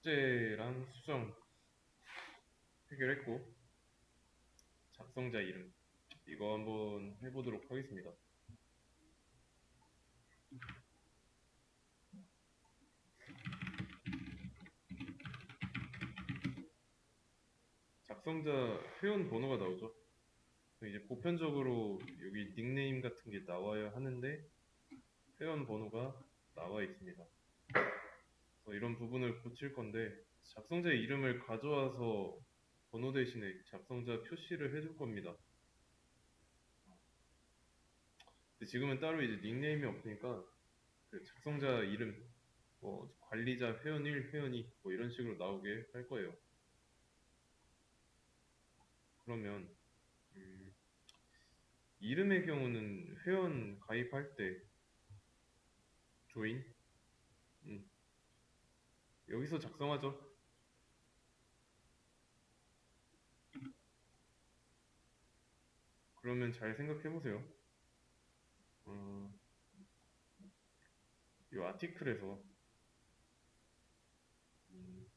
숙제랑 수정 해결했고, 작성자 이름 이거 한번 해보도록 하겠습니다. 작성자 회원 번호가 나오죠. 이제 보편적으로 여기 닉네임 같은 게 나와야 하는데 회원 번호가 나와 있습니다. 이런 부분을 고칠 건데, 작성자의 이름을 가져와서 번호 대신에 작성자 표시를 해줄 겁니다. 근데 지금은 따로 이제 닉네임이 없으니까 그 작성자 이름, 관리자 회원 1, 회원 2 이런 식으로 나오게 할 거예요. 그러면 음, 이름의 경우는 회원 가입할 때 조인 음, 여기서 작성하죠. 그러면 잘 생각해 보세요. 어, 이 아티클에서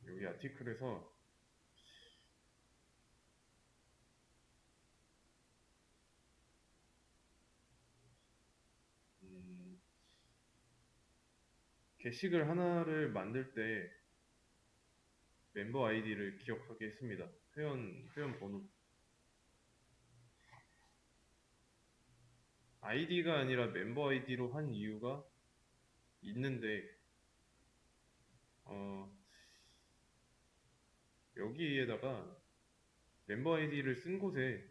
여기 아티클에서 음, 게시글 하나를 만들 때 멤버 아이디를 기억하게 했습니다. 회원 번호. 아이디가 아니라 멤버 아이디로 한 이유가 있는데, 어, 여기에다가 멤버 아이디를 쓴 곳에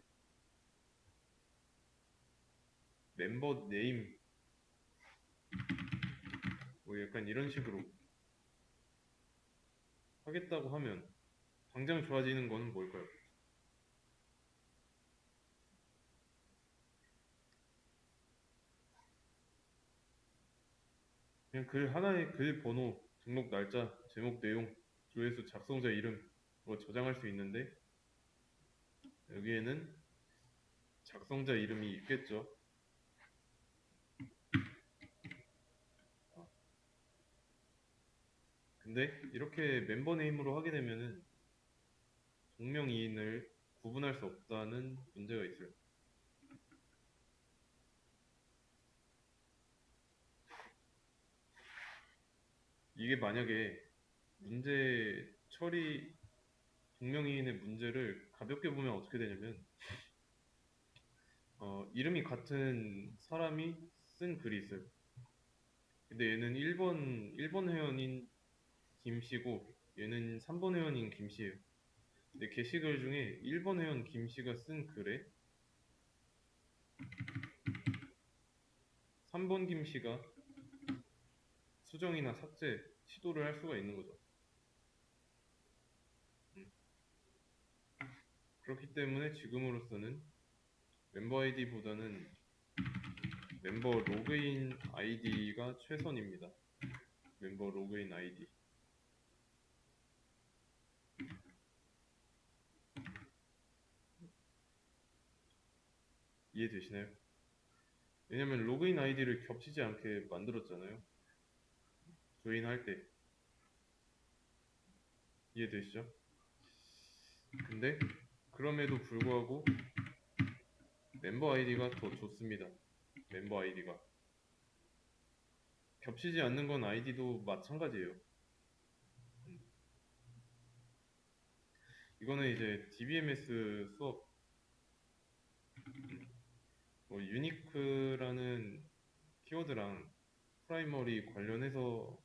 멤버 네임, 약간 이런 식으로 하겠다고 하면 당장 좋아지는 거는 뭘까요? 그냥 글 하나에 글 번호, 등록 날짜, 제목 내용, 조회수, 작성자 이름 저장할 수 있는데 여기에는 작성자 이름이 있겠죠. 근데 이렇게 멤버 네임으로 하게 되면은 동명이인을 구분할 수 없다는 문제가 있어요. 이게 만약에 문제 처리, 동명이인의 문제를 가볍게 보면 어떻게 되냐면, 이름이 같은 사람이 쓴 글이 있어요. 근데 얘는 1번 회원인 김씨고, 얘는 3번 회원인 김씨예요. 근데 게시글 중에 1번 회원 김씨가 쓴 글에 3번 김씨가 수정이나 삭제, 시도를 할 수가 있는 거죠. 음, 그렇기 때문에 지금으로서는 멤버 아이디보다는 멤버 로그인 아이디가 최선입니다. 멤버 로그인 아이디. 이해되시나요? 왜냐면 로그인 아이디를 겹치지 않게 만들었잖아요. 조인할 때. 이해되시죠? 근데 그럼에도 불구하고 멤버 아이디가 더 좋습니다. 멤버 아이디가. 겹치지 않는 건 아이디도 마찬가지예요. 이거는 이제 DBMS 수업, 유니크라는 키워드랑 프라이머리 관련해서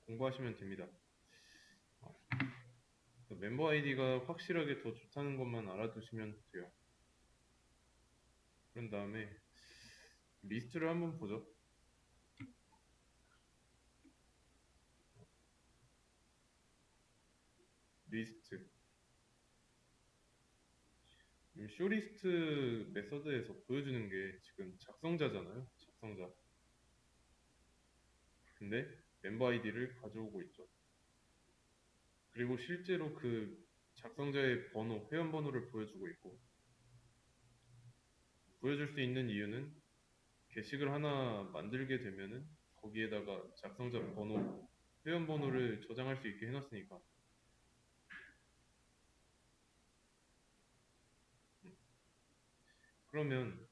공부하시면 됩니다. 멤버 아이디가 확실하게 더 좋다는 것만 알아두시면 돼요. 그런 다음에 리스트를 한번 보죠. 리스트. 쇼리스트 메서드에서 보여주는 게 지금 작성자잖아요. 작성자. 근데 멤버 아이디를 가져오고 있죠. 그리고 실제로 그 작성자의 번호, 회원 번호를 보여주고 있고, 보여줄 수 있는 이유는 게시글 하나 만들게 되면은 거기에다가 작성자 번호 회원 번호를 저장할 수 있게 해놨으니까. 그러면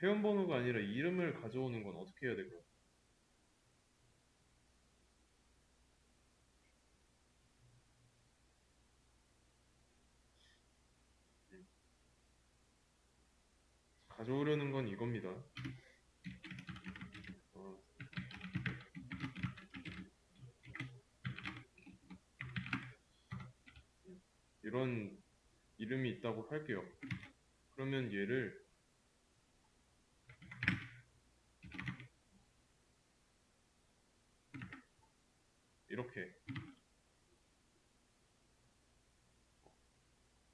회원 번호가 아니라 이름을 가져오는 건 어떻게 해야 될까요? 가져오려는 건 이겁니다. 어, 이런 이름이 있다고 할게요. 그러면 얘를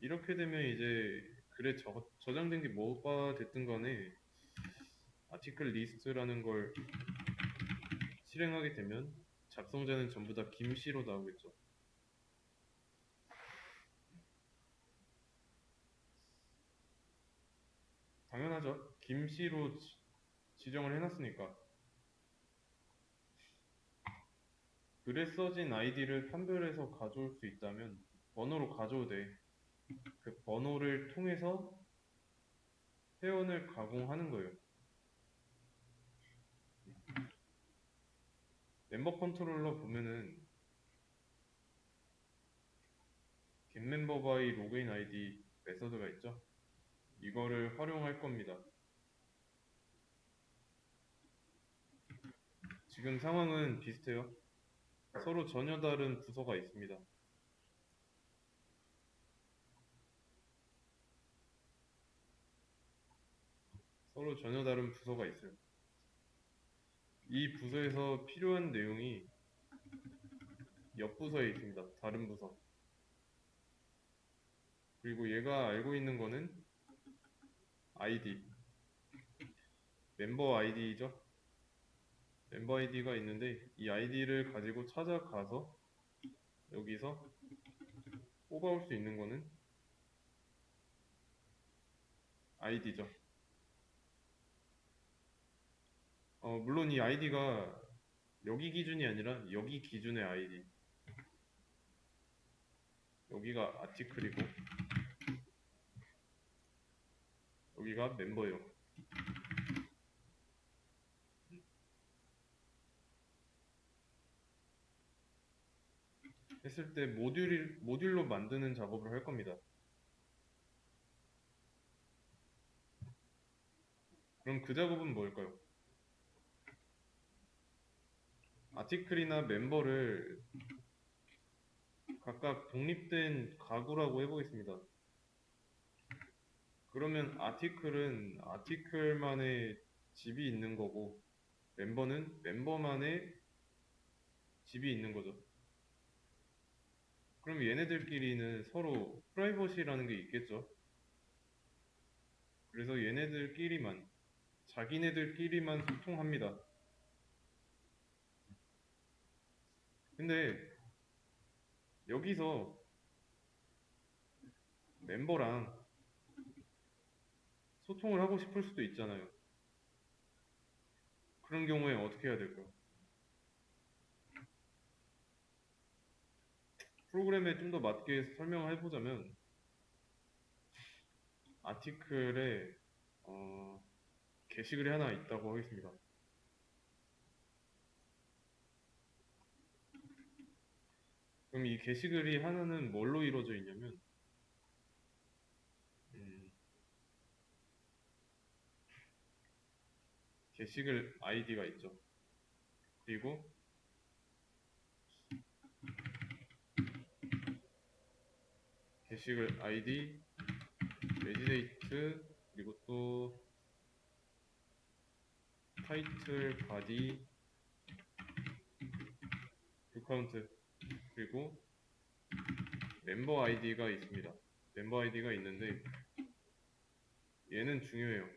이렇게 되면 이제 글에 저장된 게 뭐가 됐든 간에 아티클 리스트라는 걸 실행하게 되면 작성자는 전부 다 김씨로 나오겠죠. 당연하죠. 김씨로 지정을 해놨으니까. 글에 써진 아이디를 판별해서 가져올 수 있다면 번호로 가져오되 그 번호를 통해서 회원을 가공하는 거예요. 멤버 컨트롤러 보면은 getMember by 로그인 아이디 메서드가 있죠. 이거를 활용할 겁니다. 지금 상황은 비슷해요. 서로 전혀 다른 부서가 있습니다. 서로 전혀 다른 부서가 있어요. 이 부서에서 필요한 내용이 옆 부서에 있습니다. 다른 부서. 그리고 얘가 알고 있는 거는 아이디, 멤버 아이디죠. 멤버 아이디가 있는데 이 아이디를 가지고 찾아가서 여기서 뽑아올 수 있는 거는 아이디죠. 물론 이 아이디가 여기 기준이 아니라 여기 기준의 아이디. 여기가 아티클이고 여기가 멤버예요. 했을 때 모듈로 만드는 작업을 할 겁니다. 그럼 그 작업은 뭘까요? 아티클이나 멤버를 각각 독립된 가구라고 해보겠습니다. 그러면 아티클은 아티클만의 집이 있는 거고 멤버는 멤버만의 집이 있는 거죠. 그럼 얘네들끼리는 서로 프라이버시라는 게 있겠죠. 그래서 얘네들끼리만 자기네들끼리만 소통합니다. 근데 여기서 멤버랑 소통을 하고 싶을 수도 있잖아요. 그런 경우에 어떻게 해야 될까요? 프로그램에 좀 더 맞게 설명을 해보자면 아티클에 게시글이 하나 있다고 하겠습니다. 그럼 이 게시글이 하나는 뭘로 이루어져 있냐면 음, 게시글 아이디가 있죠. 그리고 게시글 아이디, 레지데이트, 그리고 또 타이틀, 바디, 뷰카운트, 그리고 멤버 아이디가 있습니다. 멤버 아이디가 있는데 얘는 중요해요.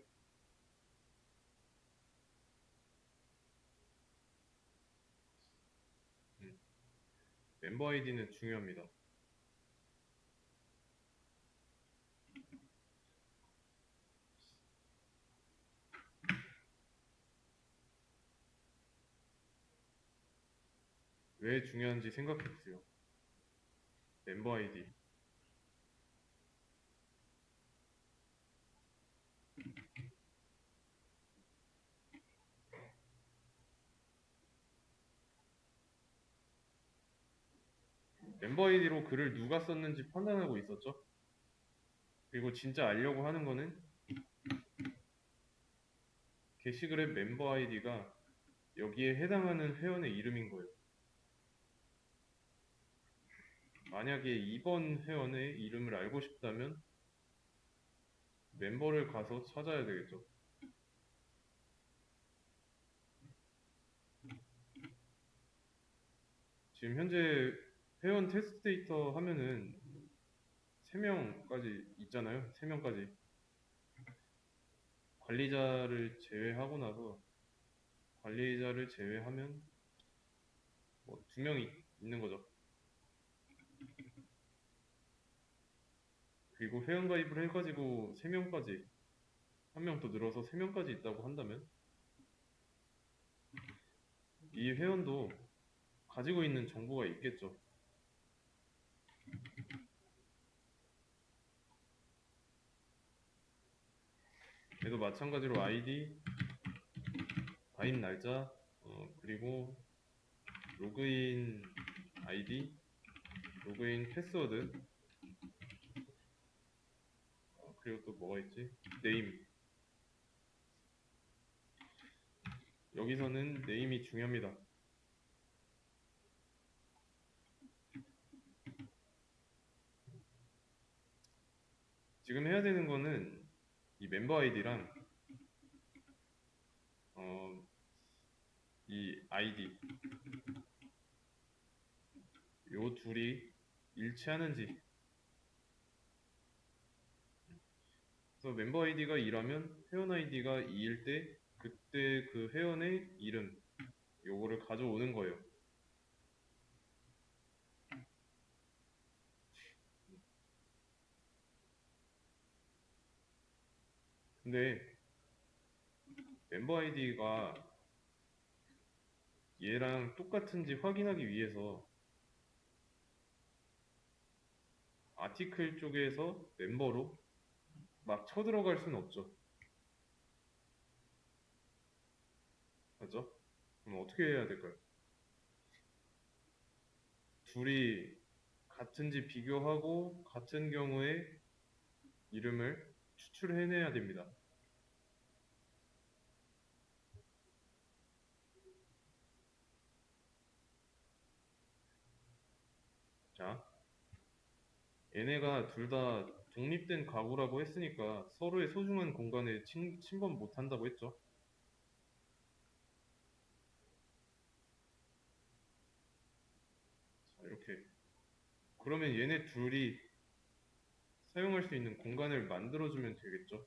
멤버 아이디는 중요합니다. 왜 중요한지 생각해 보세요. 멤버 아이디. 멤버 아이디로 글을 누가 썼는지 판단하고 있었죠. 그리고 진짜 알려고 하는 거는 게시글의 멤버 아이디가 여기에 해당하는 회원의 이름인 거예요. 만약에 이번 회원의 이름을 알고 싶다면 멤버를 가서 찾아야 되겠죠. 지금 현재 회원 테스트 데이터 하면은 3명까지 있잖아요. 3명까지. 관리자를 제외하고 나서 관리자를 제외하면 뭐 2명이 있는 거죠. 그리고 회원 가입을 해가지고 3명까지, 한 명 더 늘어서 3명까지 있다고 한다면 이 회원도 가지고 있는 정보가 있겠죠. 얘도 마찬가지로 아이디, 가입 날짜, 그리고 로그인 아이디, 로그인 패스워드, 그리고 또 뭐가 있지? 네임. 여기서는 네임이 중요합니다. 지금 해야 되는 거는 이 멤버 아이디랑 이 아이디 요 둘이 일치하는지. 그래서 멤버 아이디가 2라면 회원 아이디가 2일 때 그때 그 회원의 이름 요거를 가져오는 거예요. 근데 멤버 아이디가 얘랑 똑같은지 확인하기 위해서 아티클 쪽에서 멤버로 막 쳐들어갈 수는 없죠. 맞죠? 그럼 어떻게 해야 될까요? 둘이 같은지 비교하고 같은 경우에 이름을 추출해내야 됩니다. 자, 얘네가 둘 다 독립된 가구라고 했으니까 서로의 소중한 공간에 침범 못한다고 했죠. 자, 이렇게. 그러면 얘네 둘이 사용할 수 있는 공간을 만들어주면 되겠죠.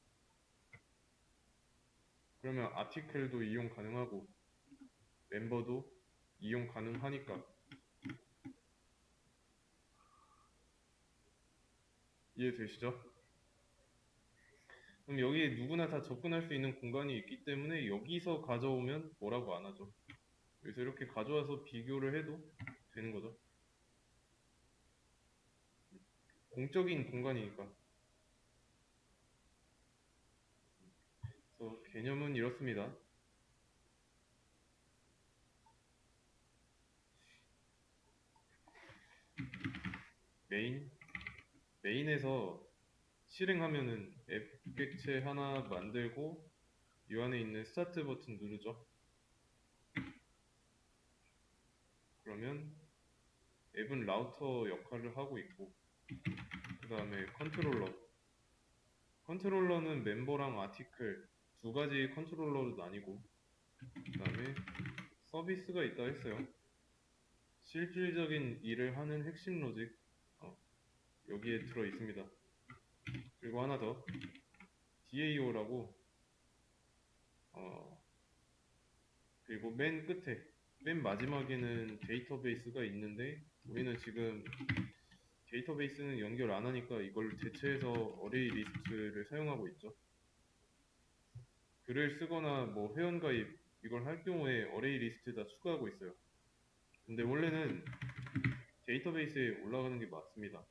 그러면 아티클도 이용 가능하고 멤버도 이용 가능하니까. 이해되시죠? 그럼 여기에 누구나 다 접근할 수 있는 공간이 있기 때문에 여기서 가져오면 뭐라고 안 하죠. 그래서 이렇게 가져와서 비교를 해도 되는 거죠. 공적인 공간이니까. 그래서 개념은 이렇습니다. 메인, 메인에서 실행하면은 앱 객체 하나 만들고 이 안에 있는 스타트 버튼 누르죠. 그러면 앱은 라우터 역할을 하고 있고 그 다음에 컨트롤러는 멤버랑 아티클 두 가지 컨트롤러로 나뉘고 그 다음에 서비스가 있다 했어요. 실질적인 일을 하는 핵심 로직 여기에 들어 있습니다. 그리고 하나 더 DAO라고 그리고 맨 마지막에는 데이터베이스가 있는데 우리는 지금 데이터베이스는 연결 안 하니까 이걸 대체해서 어레이 리스트를 사용하고 있죠. 글을 쓰거나 뭐 회원가입 이걸 할 경우에 어레이 리스트에다 추가하고 있어요. 근데 원래는 데이터베이스에 올라가는 게 맞습니다.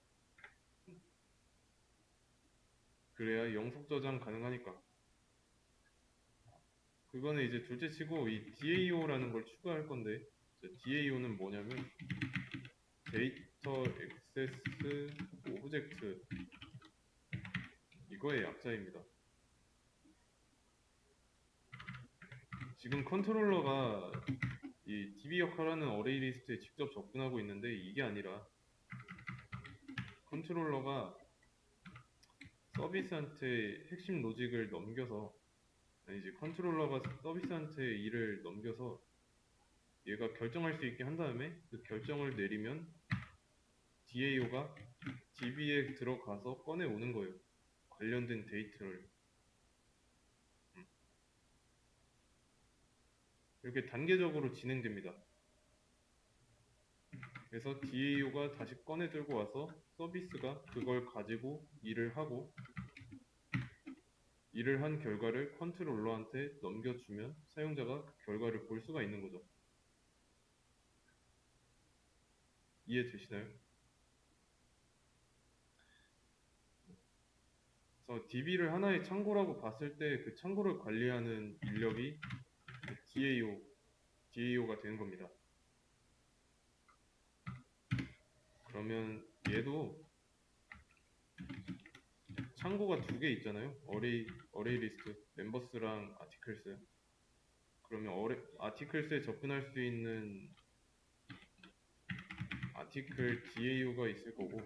그래야 영속 저장 가능하니까. 그거는 이제 둘째 치고 이 DAO라는 걸 추가할 건데, DAO는 뭐냐면 데이터 액세스 오브젝트, 이거의 약자입니다. 지금 컨트롤러가 이 DB 역할하는 어레이 리스트에 직접 접근하고 있는데, 이게 아니라 컨트롤러가 서비스한테 핵심 로직을 넘겨서, 아니 이제 컨트롤러가 서비스한테 일을 넘겨서 얘가 결정할 수 있게 한 다음에 그 결정을 내리면 DAO가 DB에 들어가서 꺼내 오는 거예요. 관련된 데이터를. 이렇게 단계적으로 진행됩니다. 그래서 DAO가 다시 꺼내 들고 와서 서비스가 그걸 가지고 일을 하고, 일을 한 결과를 컨트롤러한테 넘겨주면 사용자가 그 결과를 볼 수가 있는 거죠. 이해되시나요? 그래서 DB를 하나의 창고라고 봤을 때 그 창고를 관리하는 인력이 DAO가 되는 겁니다. 그러면 얘도 창고가 두 개 있잖아요. 어레이 리스트, 멤버스랑 아티클스. 그러면 아티클스에 접근할 수 있는 아티클 DAO가 있을 거고,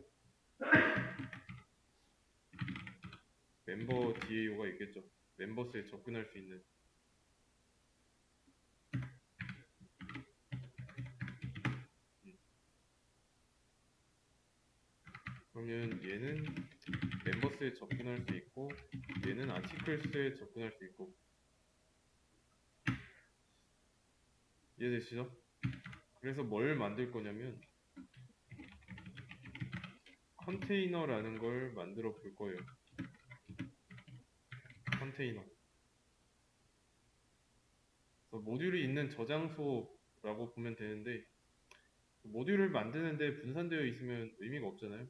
멤버 DAO가 있겠죠. 멤버스에 접근할 수 있는. 그러면 얘는 멤버스에 접근할 수 있고, 얘는 아티클스에 접근할 수 있고. 이해되시죠? 그래서 뭘 만들 거냐면 컨테이너라는 걸 만들어 볼 거예요. 컨테이너. 그래서 모듈이 있는 저장소라고 보면 되는데, 모듈을 만드는데 분산되어 있으면 의미가 없잖아요.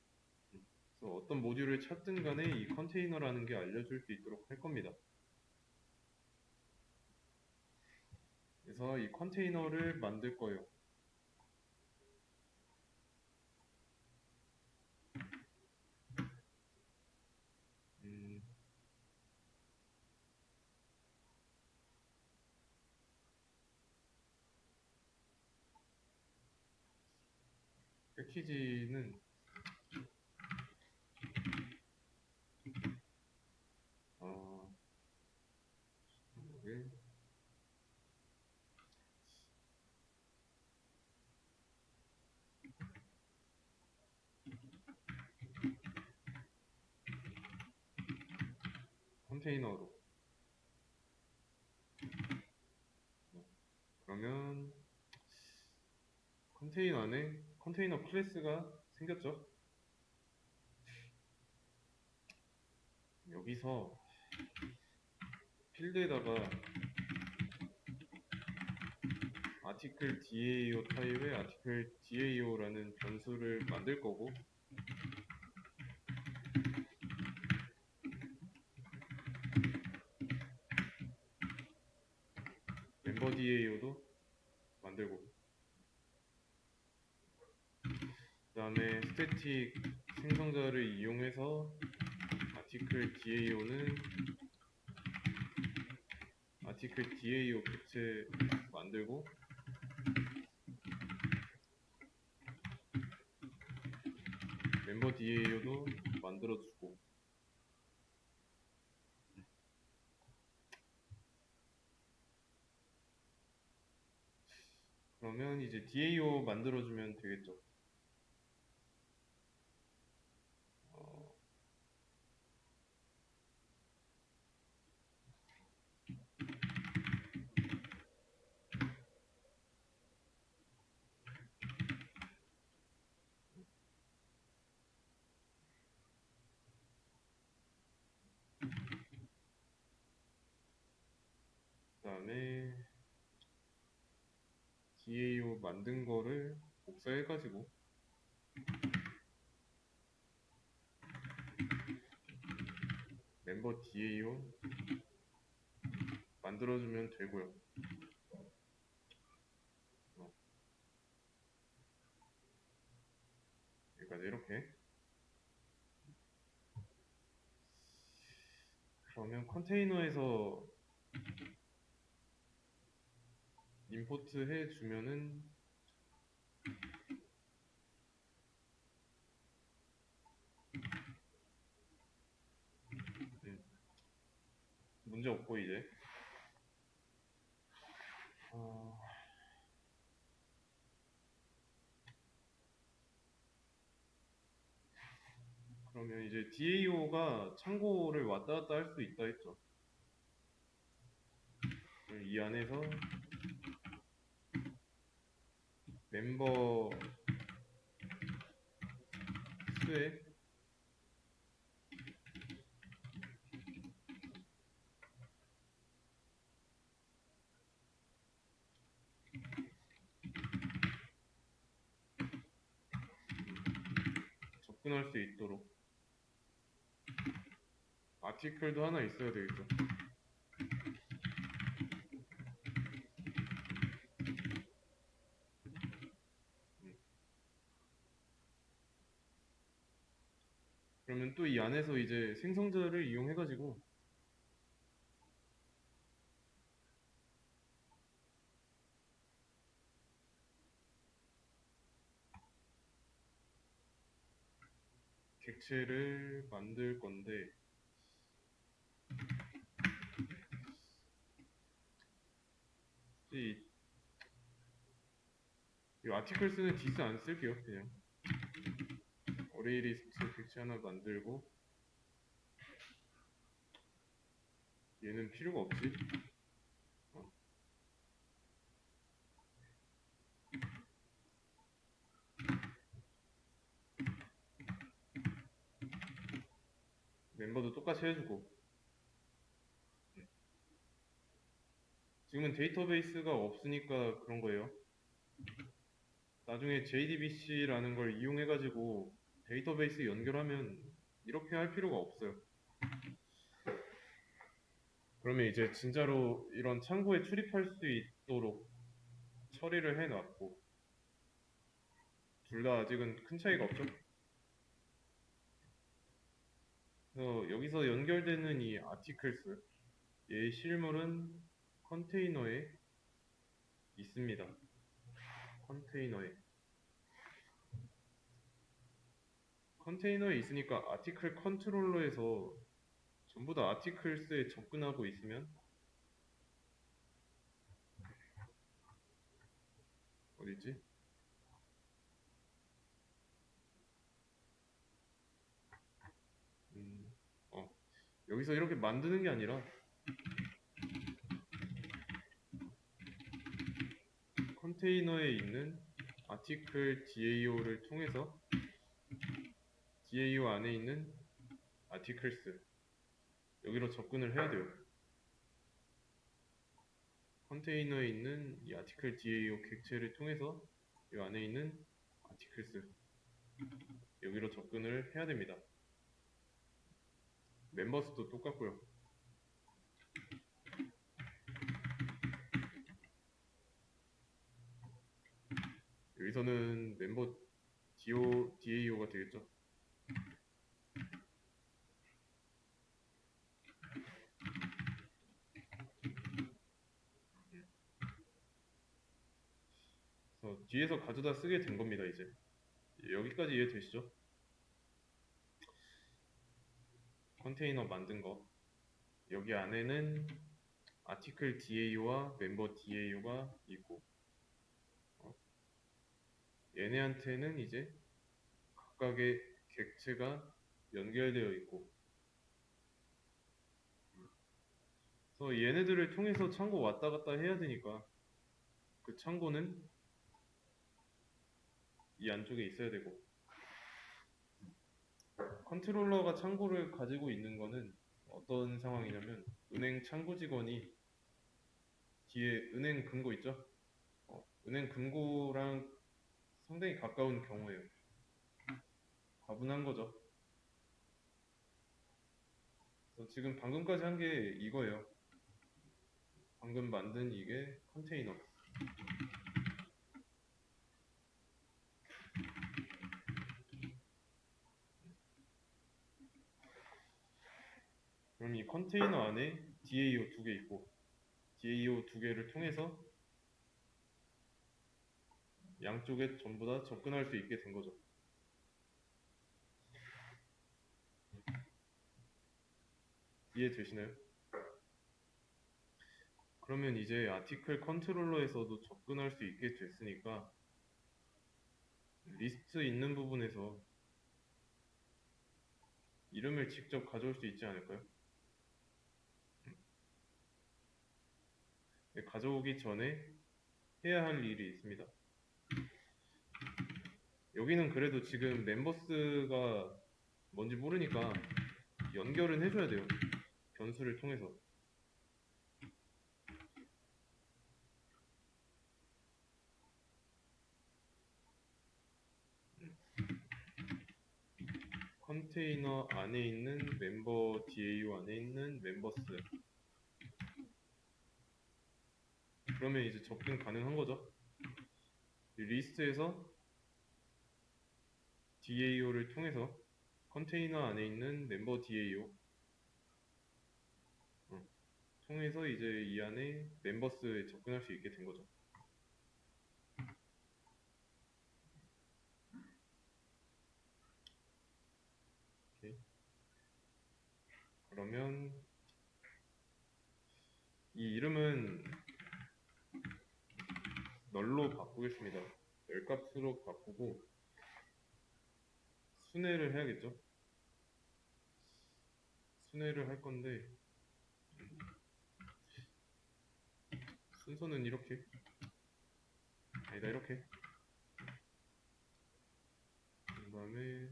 그래서 어떤 모듈을 찾든 간에 이 컨테이너라는 게 알려줄 수 있도록 할 겁니다. 그래서 이 컨테이너를 만들 거예요. 음, 패키지는 어, 이게 컨테이너로. 그러면 컨테이너 안에 컨테이너 클래스가 생겼죠. 여기서 필드에다가 아티클 DAO 타입의 아티클 DAO라는 변수를 만들 거고, 멤버 DAO도 만들고, 그 다음에 스태틱 생성자를 이용해서 아티클 DAO는 아티클 DAO 객체 만들고, 멤버 DAO도 만들어주고. 그러면 이제 DAO 만들어주면 되겠죠. 어, 그 다음에 DAO 만든 거를 복사해가지고 멤버 DAO 만들어주면 되고요. 여기까지 이렇게. 그러면 컨테이너에서 임포트 해주면은 문제 없고 이제 그러면 이제 DAO가 창고를 왔다 갔다 할 수 있다 했죠. 이 안에서 멤버 수에 접근할 수 있도록 아티클도 하나 있어야 되겠죠. 그러면 또 이 안에서 이제 생성자를 이용해가지고 객체를 만들 건데 이 아티클스는 디스 안 쓸게요. 그냥 어레이 리스트 객체 하나 만들고 얘는 필요가 없지. 멤버도 똑같이 해주고 지금은 데이터베이스가 없으니까 그런 거예요. 나중에 JDBC라는 걸 이용해가지고 데이터베이스 연결하면 이렇게 할 필요가 없어요. 그러면 이제 진짜로 이런 창고에 출입할 수 있도록 처리를 해놨고 둘 다 아직은 큰 차이가 없죠. 그래서 여기서 연결되는 이 아티클스 얘의 실물은 컨테이너에 있습니다. 컨테이너에 있으니까 아티클 컨트롤러에서 전부 다 아티클스에 접근하고 있으면 어디지? 여기서 이렇게 만드는 게 아니라 컨테이너에 있는 아티클 DAO를 통해서 DAO 안에 있는 아티클스 여기로 접근을 해야 돼요. 컨테이너에 있는 이 아티클 DAO 객체를 통해서 이 안에 있는 아티클스 여기로 접근을 해야 됩니다. 멤버스도 똑같고요. 여기서는 멤버 DAO가 되겠죠. 그래서 뒤에서 가져다 쓰게 된 겁니다. 이제 여기까지 이해되시죠? 컨테이너 만든 거 여기 안에는 아티클 DAO와 멤버 DAO가 있고 얘네한테는 이제 각각의 객체가 연결되어 있고 그래서 얘네들을 통해서 창고 왔다 갔다 해야 되니까 그 창고는 이 안쪽에 있어야 되고 컨트롤러가 창고를 가지고 있는 거는 어떤 상황이냐면 은행 창고 직원이 뒤에 은행 금고 있죠? 은행 금고랑 상당히 가까운 경우예요. 과분한 거죠. 그래서 지금 방금까지 한 게 이거예요. 방금 만든 이게 컨테이너. 그럼 이 컨테이너 안에 DAO 두 개 있고 DAO 두 개를 통해서 양쪽에 전부 다 접근할 수 있게 된 거죠. 이해되시나요? 그러면 이제 아티클 컨트롤러에서도 접근할 수 있게 됐으니까 리스트 있는 부분에서 이름을 직접 가져올 수 있지 않을까요? 가져오기 전에 해야 할 일이 있습니다. 여기는 그래도 지금 멤버스가 뭔지 모르니까 연결은 해줘야 돼요. 변수를 통해서. 컨테이너 안에 있는 멤버 DAO 안에 있는 멤버스. 그러면 이제 접근 가능한 거죠. 이 리스트에서 DAO를 통해서 컨테이너 안에 있는 멤버 DAO 통해서 이제 이 안에 멤버스에 접근할 수 있게 된 거죠. 오케이. 그러면 이 이름은 널로 바꾸겠습니다. 열 값으로 바꾸고 순회를 해야겠죠. 순회를 할 건데 순서는 이렇게 아니다 이렇게 그 다음에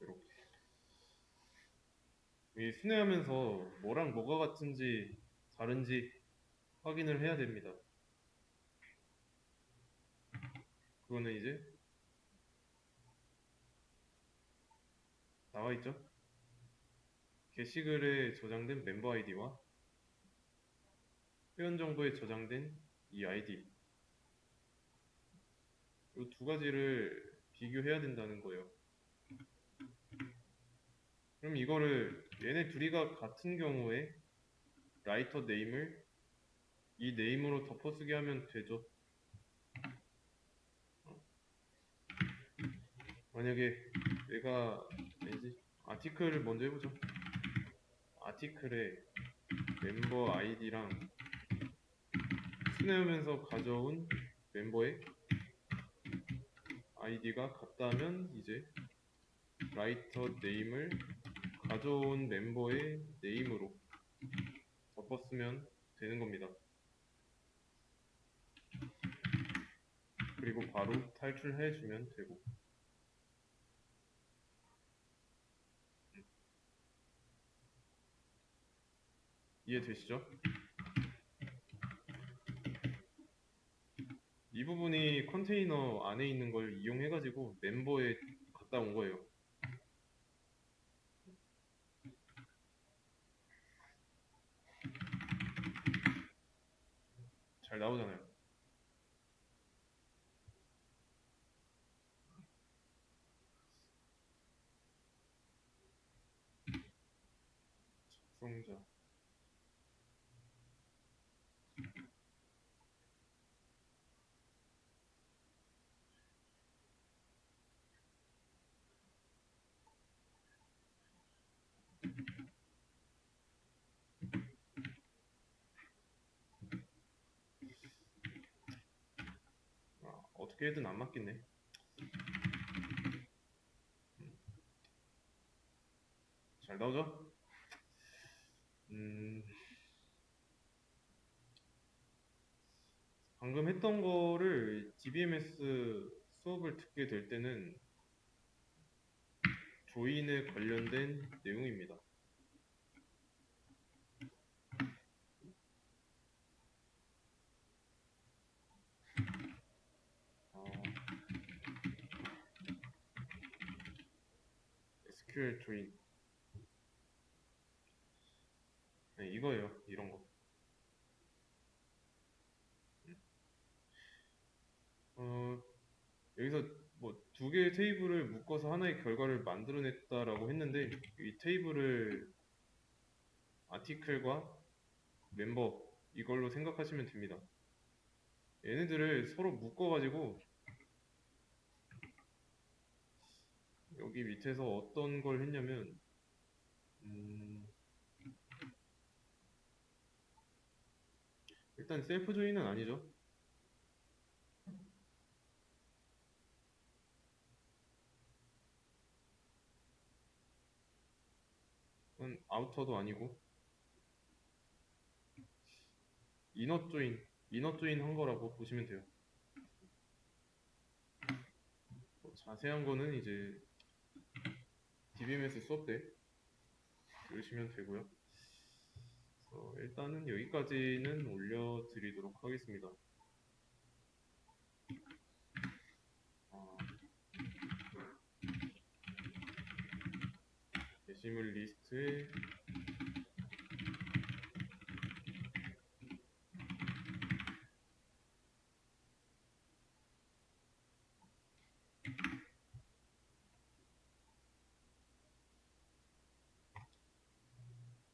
이렇게 이 순회하면서 뭐랑 뭐가 같은지 다른지 확인을 해야 됩니다. 그거는 이제 나와 있죠. 게시글에 저장된 멤버 아이디와 회원 정보에 저장된 이 아이디 이 두 가지를 비교해야 된다는 거예요. 그럼 이거를 얘네 둘이가 같은 경우에 라이터 네임을 이 네임으로 덮어쓰기 하면 되죠. 만약에 얘가 아니지 아티클을 먼저 해보죠. 아티클에 멤버 아이디랑 순회하면서 가져온 멤버의 아이디가 같다면 이제 라이터 네임을 가져온 멤버의 네임으로 덮었으면 되는 겁니다. 그리고 바로 탈출해주면 되고. 이해되시죠? 이 부분이 컨테이너 안에 있는 걸 이용해가지고 멤버에 갖다 온 거예요. 잘 나오잖아요. 작성자. 어떻게든 안 맞겠네. 잘 나오죠? 방금 했던 거를 DBMS 수업을 듣게 될 때는 조인에 관련된 내용입니다. 아, SQL 조인. 네, 이거예요. 이런 거. 어, 여기서 뭐 두 개의 테이블을 묶어서 하나의 결과를 만들어냈다라고 했는데 이 테이블을 아티클과 멤버 이걸로 생각하시면 됩니다. 얘네들을 서로 묶어가지고 여기 밑에서 어떤 걸 했냐면 일단 셀프 조인은 아니죠. 아우터도 아니고 이너 조인 한 거라고 보시면 돼요. 뭐 자세한 거는 이제 DBMS 수업 때 들으시면 되고요. 일단은 여기까지는 올려드리도록 하겠습니다. 아, 게시물 리스트에